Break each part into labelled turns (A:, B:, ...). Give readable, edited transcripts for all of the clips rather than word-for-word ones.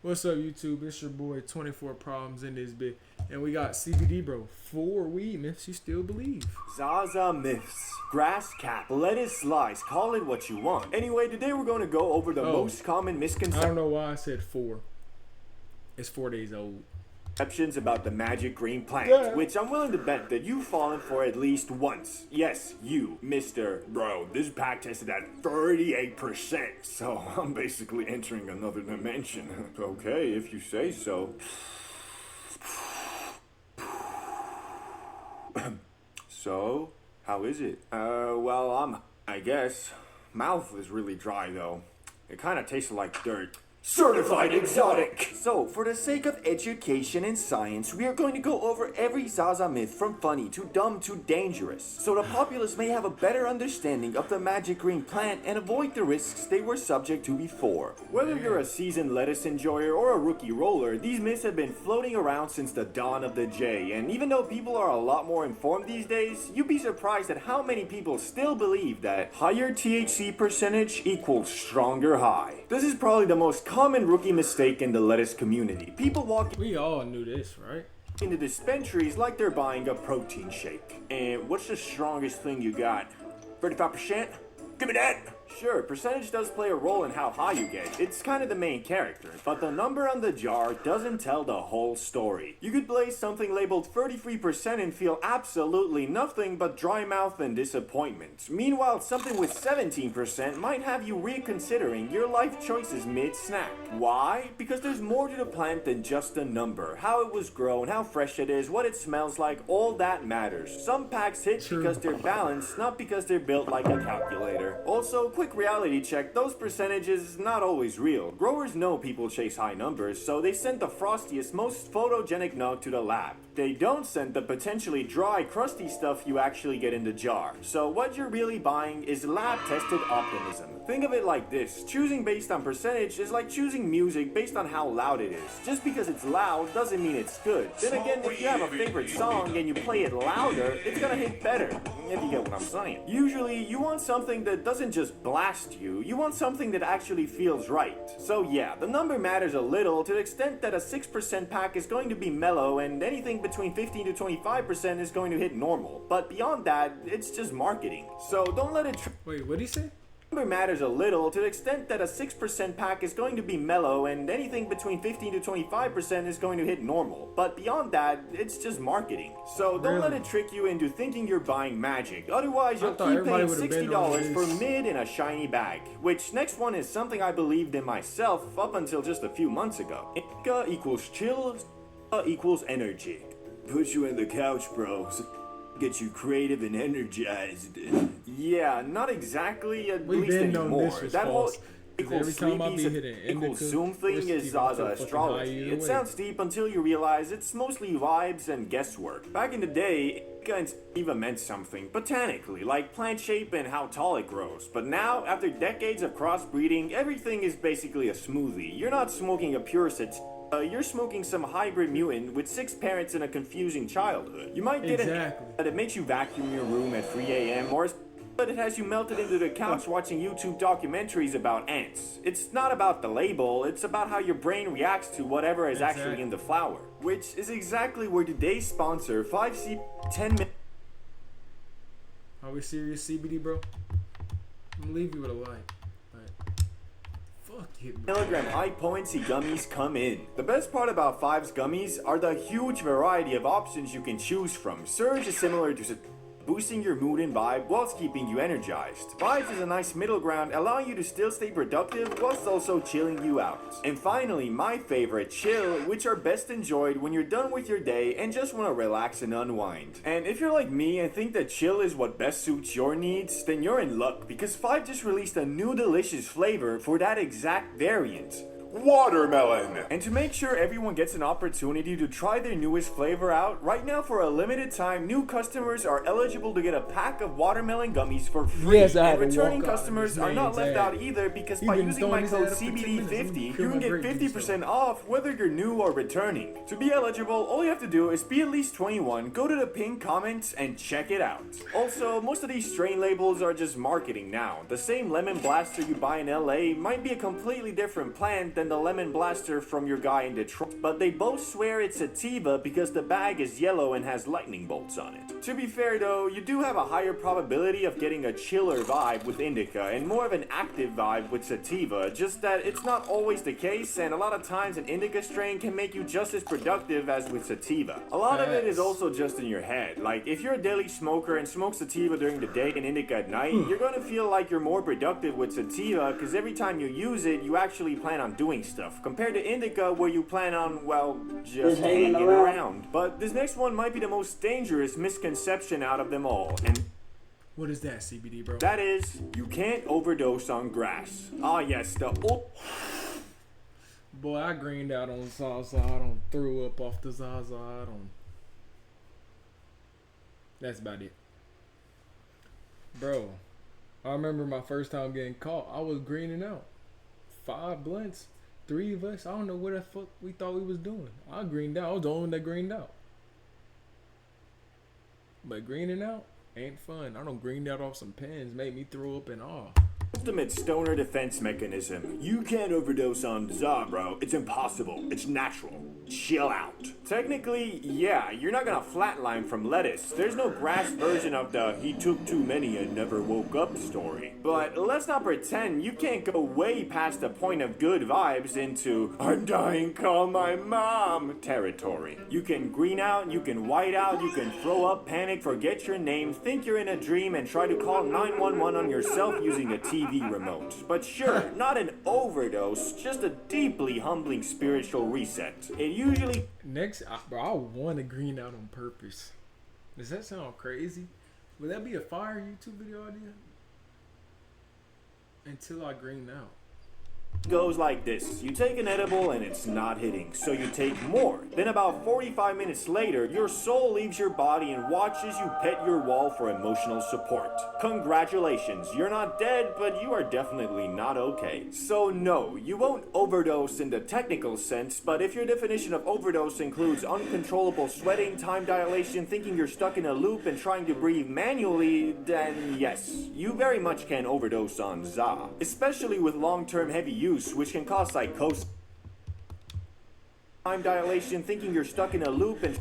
A: What's up, YouTube? It's your boy 24 Problems in this bit. And we got CBD, bro. 4 weed myths you still believe.
B: Zaza myths. Grass cap, lettuce slice, call it what you want. Anyway, today we're going to go over the most common misconceptions.
A: I don't know why I said 4. It's 4 days old.
B: About the magic green plant, which I'm willing to bet that you've fallen for at least once. Yes, you, Mr. Bro, this pack tested at 38%, so I'm basically entering another dimension. Okay, if you say so. So, how is it? Well, I guess. Mouth is really dry, though. It kind of tasted like dirt. Certified exotic! So, for the sake of education and science, we are going to go over every Zaza myth from funny to dumb to dangerous, so the populace may have a better understanding of the magic green plant and avoid the risks they were subject to before. Whether you're a seasoned lettuce enjoyer or a rookie roller, these myths have been floating around since the dawn of the J, and even though people are a lot more informed these days, you'd be surprised at how many people still believe that higher THC percentage equals stronger high. This is probably the most common rookie mistake in the lettuce community. People walk
A: We all knew this, right?
B: into dispensaries like they're buying a protein shake. And what's the strongest thing you got? 35%? Give me that! Sure, percentage does play a role in how high you get. It's kind of the main character, but the number on the jar doesn't tell the whole story. You could blaze something labeled 33% and feel absolutely nothing but dry mouth and disappointment. Meanwhile, something with 17% might have you reconsidering your life choices mid-snack. Why? Because there's more to the plant than just a number. How it was grown, how fresh it is, what it smells like, all that matters. Some packs hit because they're balanced, not because they're built like a calculator. Also, quick reality check, those percentages not always real. Growers know people chase high numbers, so they send the frostiest, most photogenic nug to the lab. They don't send the potentially dry, crusty stuff you actually get in the jar. So what you're really buying is lab-tested optimism. Think of it like this, choosing based on percentage is like choosing music based on how loud it is. Just because it's loud doesn't mean it's good. Then again, if you have a favorite song and you play it louder, it's gonna hit better, if you get what I'm saying. Usually, you want something that doesn't just blast you, you want something that actually feels right. So yeah, the number matters a little to the extent that a 6% pack is going to be mellow and anything between 15 to 25% is going to hit normal. But beyond that, it's just marketing. So don't let it
A: Wait, what did he say?
B: Number matters a little to the extent that a 6% pack is going to be mellow and anything between 15 to 25% is going to hit normal. But beyond that, it's just marketing. So don't let it trick you into thinking you're buying magic. Otherwise, you'll keep paying $60 for mid in a shiny bag. Which next one is something I believed in myself up until just a few months ago. Indica equals chill, equals energy. Put you in the couch, bros. Get you creative and energized. Yeah, not exactly, at least anymore. That whole equals sleepies equals Zoom thing is Zaza astrology. It sounds deep until you realize it's mostly vibes and guesswork. Back in the day, Indica even meant something botanically, like plant shape and how tall it grows. But now, after decades of crossbreeding, everything is basically a smoothie. You're not smoking a pure you're smoking some hybrid mutant with 6 parents and a confusing childhood. You might get that it makes you vacuum your room at 3 a.m. but it has you melted into the couch watching YouTube documentaries about ants. It's not about the label, it's about how your brain reacts to whatever is actually in the flower. Which is exactly where today's sponsor, 5C 10 minutes.
A: Are we serious, CBD, bro? I'm gonna leave you with a like.
B: Milligram high potency gummies come in. The best part about 5's gummies are the huge variety of options you can choose from. Surge is similar to boosting your mood and vibe whilst keeping you energized. Vibes is a nice middle ground, allowing you to still stay productive whilst also chilling you out. And finally, my favorite, chill, which are best enjoyed when you're done with your day and just want to relax and unwind. And if you're like me and think that chill is what best suits your needs, then you're in luck because 5 just released a new delicious flavor for that exact variant. Watermelon! And to make sure everyone gets an opportunity to try their newest flavor out, right now for a limited time, new customers are eligible to get a pack of watermelon gummies for free.
A: Yes,
B: and returning customers are not left out either because by using my code CBD50, you can get 50% off whether you're new or returning. To be eligible, all you have to do is be at least 21, go to the pinned comments, and check it out. Also, most of these strain labels are just marketing now. The same lemon blaster you buy in LA might be a completely different plant than the lemon blaster from your guy in Detroit. But they both swear it's sativa because the bag is yellow and has lightning bolts on it. To be fair though, you do have a higher probability of getting a chiller vibe with indica and more of an active vibe with sativa, just that it's not always the case, and a lot of times an indica strain can make you just as productive as with sativa. A lot of it is also just in your head. Like, if you're a daily smoker and smoke sativa during the day and indica at night, you're gonna feel like you're more productive with sativa because every time you use it, you actually plan on doing stuff, compared to indica where you plan on, well, just hanging around. But this next one might be the most dangerous misconception out of them all, and
A: What is that, CBD, bro?
B: that is, you can't overdose on grass. Ah yes,
A: Boy, I greened out on Zaza. I don't threw up off the Zaza. I don't. That's about it. Bro, I remember my first time getting caught. I was greening out. 5 blunts. 3 of us. I don't know what the fuck we thought we was doing. I greened out. I was the only one that greened out. But greening out ain't fun. I don't greened out off some pens. Made me throw up and all.
B: ultimate stoner defense mechanism. You can't overdose on Zaza, bro. It's impossible. It's natural. Chill out. Technically, yeah, you're not gonna flatline from lettuce. There's no grass version of the he took too many and never woke up story. But let's not pretend you can't go way past the point of good vibes into I'm dying, call my mom territory. You can green out, you can white out, you can throw up, panic, forget your name, think you're in a dream, and try to call 911 on yourself using a TV remote. But sure, not an overdose, just a deeply humbling spiritual reset. It usually
A: I want to green out on purpose. Does that sound crazy? Would that be a fire YouTube video idea? Until I green out.
B: goes like this. You take an edible and it's not hitting, so you take more. Then about 45 minutes later, your soul leaves your body and watches you pet your wall for emotional support. Congratulations, you're not dead, but you are definitely not okay. So no, you won't overdose in the technical sense, but if your definition of overdose includes uncontrollable sweating, time dilation, thinking you're stuck in a loop, and trying to breathe manually, then yes, you very much can overdose on Zaza. Especially with long-term heavy use, which can cause psychosis, time dilation, thinking you're stuck in a loop, and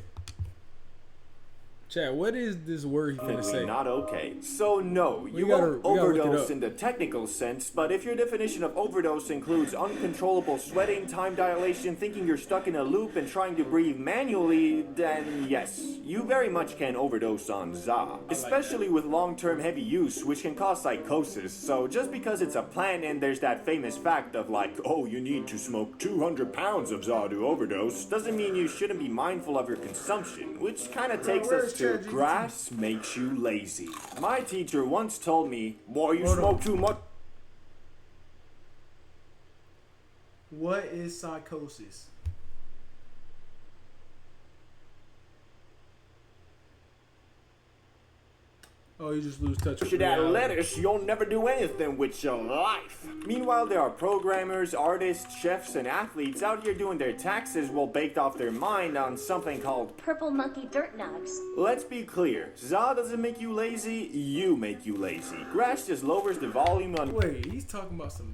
A: Chad, what is this word you finna say?
B: not okay. So no, you
A: gotta
B: won't
A: look it
B: overdose
A: up.
B: in the technical sense, but if your definition of overdose includes uncontrollable sweating, time dilation, thinking you're stuck in a loop, and trying to breathe manually, then yes, you very much can overdose on Zaza. Especially with long-term heavy use, which can cause psychosis. So just because it's a plant and there's that famous fact of like, oh, you need to smoke 200 pounds of Zaza to overdose, doesn't mean you shouldn't be mindful of your consumption, which kind of takes us to grass makes you lazy. My teacher once told me, boy, you smoke too much.
A: What is psychosis? Oh, you just lose touch with
B: That
A: reality.
B: lettuce, you'll never do anything with your life. Meanwhile, there are programmers, artists, chefs, and athletes out here doing their taxes while baked off their mind on something called
C: Purple monkey dirt nugs.
B: Let's be clear, Zaza doesn't make you lazy, you make you lazy. Grass just lowers the volume on
A: Wait, he's talking about some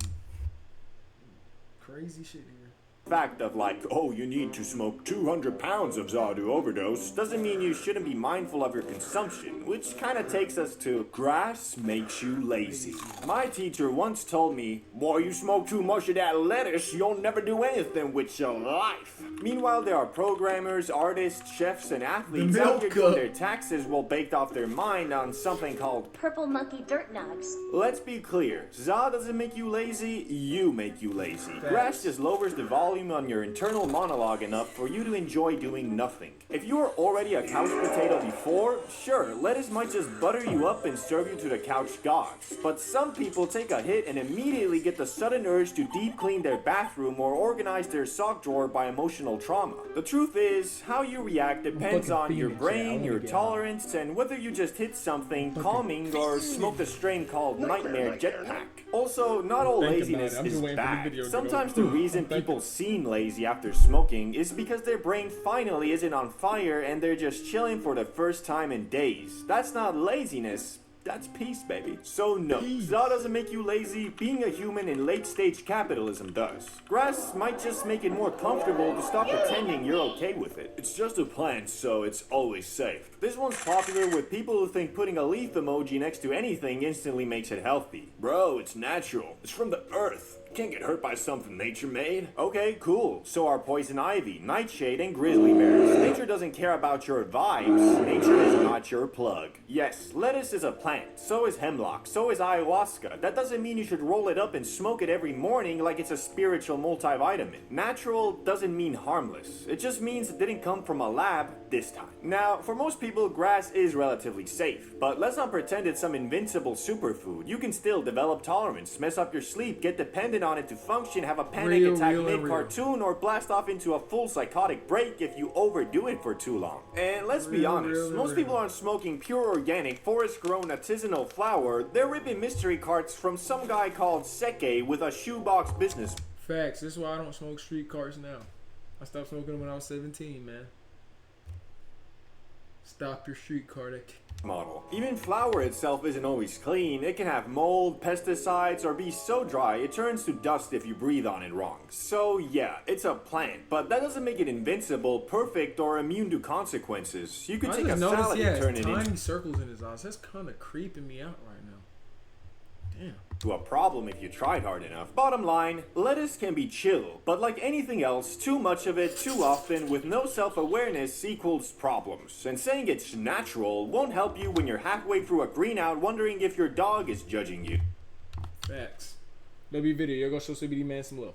A: crazy shit here.
B: fact of like, oh, you need to smoke 200 pounds of Zaza to overdose, doesn't mean you shouldn't be mindful of your consumption, which kind of takes us to grass makes you lazy. My teacher once told me, boy, you smoke too much of that lettuce, you'll never do anything with your life. Meanwhile, there are programmers, artists, chefs, and athletes out here doing their taxes while baked off their mind on something called
C: Purple monkey dirt nugs.
B: Let's be clear, Zaza doesn't make you lazy, you make you lazy. Grass just lowers the volume on your internal monologue enough for you to enjoy doing nothing. If you were already a couch potato before, sure, lettuce might just butter you up and serve you to the couch gods. But some people take a hit and immediately get the sudden urge to deep clean their bathroom or organize their sock drawer by emotional trauma. The truth is, how you react depends on your brain, your tolerance, and whether you just hit something calming or smoked a strain called Nightmare Jetpack. Also, not all laziness is bad. Sometimes the reason people seem lazy after smoking is because their brain finally isn't on fire and they're just chilling for the first time in days. That's not laziness, That's peace, baby. So no,
A: Peace.
B: Zaza doesn't make you lazy. Being a human in late-stage capitalism does. Grass might just make it more comfortable to stop pretending you're okay with it. It's just a plant, so it's always safe. This one's popular with people who think putting a leaf emoji next to anything instantly makes it healthy. Bro, it's natural. It's from the earth. Can't get hurt by something nature made. Okay, cool. So are poison ivy, nightshade, and grizzly bears. Nature doesn't care about your vibes. Nature is not your plug. Yes, lettuce is a plant. So is hemlock. So is ayahuasca. That doesn't mean you should roll it up and smoke it every morning like it's a spiritual multivitamin. Natural doesn't mean harmless. It just means it didn't come from a lab this time. Now, for most people, grass is relatively safe. But let's not pretend it's some invincible superfood. You can still develop tolerance, mess up your sleep, get dependent on it to function, have a panic attack mid-cartoon, or blast off into a full psychotic break if you overdo it for too long. And let's be honest, most people aren't smoking pure organic, forest-grown artisanal flower. They're ripping mystery carts from some guy called Seke with a shoebox business.
A: Facts. This is why I don't smoke street carts now. I stopped smoking them when I was 17, man. Stop your street cart.
B: Model. Even flour itself isn't always clean. It can have mold, pesticides, or be so dry it turns to dust if you breathe on it wrong. So yeah, it's a plant, but that doesn't make it invincible, perfect, or immune to consequences. You could take a salad and turn it
A: tiny circles in his eyes. That's kind of creeping me out right now. Damn.
B: To a problem if you tried hard enough. Bottom line, lettuce can be chill, but like anything else, too much of it too often with no self-awareness equals problems. And saying it's natural won't help you when you're halfway through a green out wondering if your dog is judging you.
A: Facts. W video, yo go show CBD man some love.